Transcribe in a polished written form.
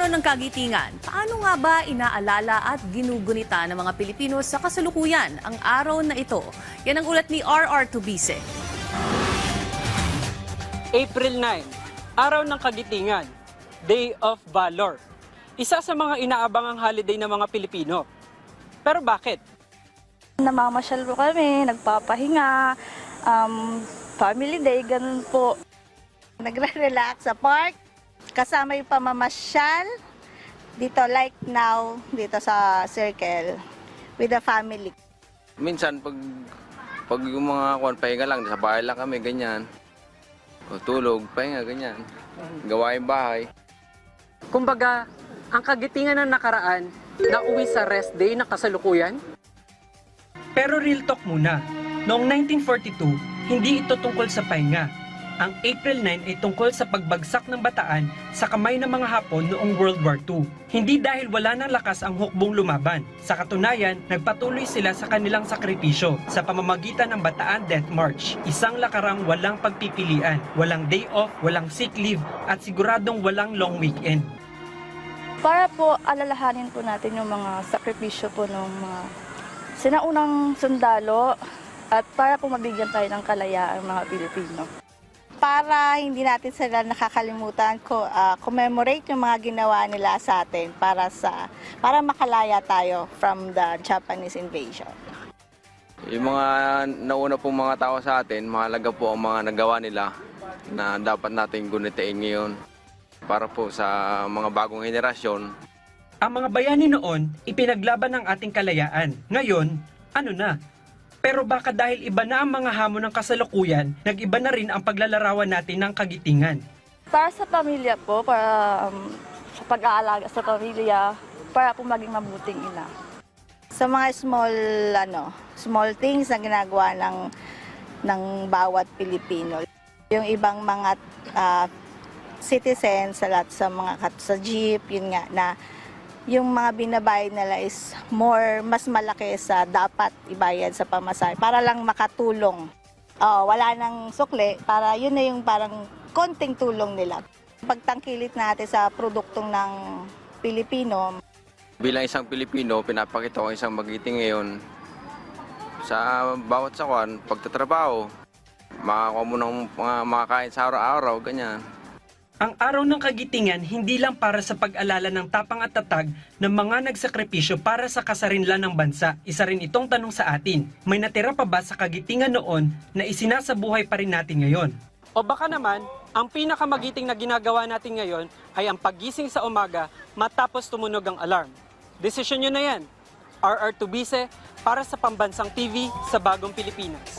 Araw ng Kagitingan. Paano nga ba inaalala at ginugunita ng mga Pilipino sa kasalukuyan ang araw na ito? Yan ang ulat ni R.R. Tubise. April 9, Araw ng Kagitingan, Day of Valor. Isa sa mga inaabangang holiday ng mga Pilipino. Pero bakit? Namamasyal po kami, nagpapahinga, family day, ganun po. Nagre-relax sa park, kasama yung pamamasyal, dito like now, dito sa circle, with the family. Minsan, pag yung mga pahinga lang, sa bahay lang kami, ganyan. O tulog, pahinga, ganyan. Gawain bahay. Kumbaga, ang kagitingan ng nakaraan, nauwi sa rest day na kasalukuyan? Pero real talk muna, noong 1942, hindi ito tungkol sa pahinga. Ang April 9 ay tungkol sa pagbagsak ng Bataan sa kamay ng mga Hapon noong World War II. Hindi dahil wala ng lakas ang hukbong lumaban. Sa katunayan, nagpatuloy sila sa kanilang sakripisyo sa pamamagitan ng Bataan Death March. Isang lakarang walang pagpipilian, walang day off, walang sick leave, at siguradong walang long weekend. Para po alalahanin po natin yung mga sakripisyo po ng mga sinaunang sundalo at para po mabigyan tayo ng kalayaan mga Pilipino. Para hindi natin sila nakakalimutan, commemorate yung mga ginawa nila sa atin para makalaya tayo from the Japanese invasion. Yung mga nauna pong mga tao sa atin, mahalaga po ang mga nagawa nila na dapat natin gunitain ngayon para po sa mga bagong henerasyon. Ang mga bayani noon, ipinaglaban ng ating kalayaan. Ngayon, ano na? Pero baka dahil iba na ang mga hamon ng kasalukuyan, nag-iba na rin ang paglalarawan natin ng kagitingan. Para sa pamilya po, para sa pag-aalaga sa pamilya, para po maging mabuting ina. Sa mga small things na ginagawa ng bawat Pilipino. Yung ibang mga citizens, sa jeep, yun nga, na yung mga binabayad nila is mas malaki sa dapat ibayad sa pamasahe para lang makatulong. Wala nang sukli, para yun na yung parang konting tulong nila. Pagtangkilik natin sa produktong ng Pilipino. Bilang isang Pilipino, pinapakita ko isang magiting ngayon sa bawat sakwan, pagtatrabaho, makakuha mo ng mga makakain sa araw-araw, ganyan. Ang araw ng kagitingan hindi lang para sa pag-alala ng tapang at tatag ng mga nagsakripisyo para sa kasarinlan ng bansa. Isa rin itong tanong sa atin, may natira pa ba sa kagitingan noon na isinasabuhay pa rin natin ngayon? O baka naman, ang pinakamagiting na ginagawa natin ngayon ay ang paggising sa umaga matapos tumunog ang alarm. Desisyon nyo na yan. R.R. Tubise para sa Pambansang TV sa Bagong Pilipinas.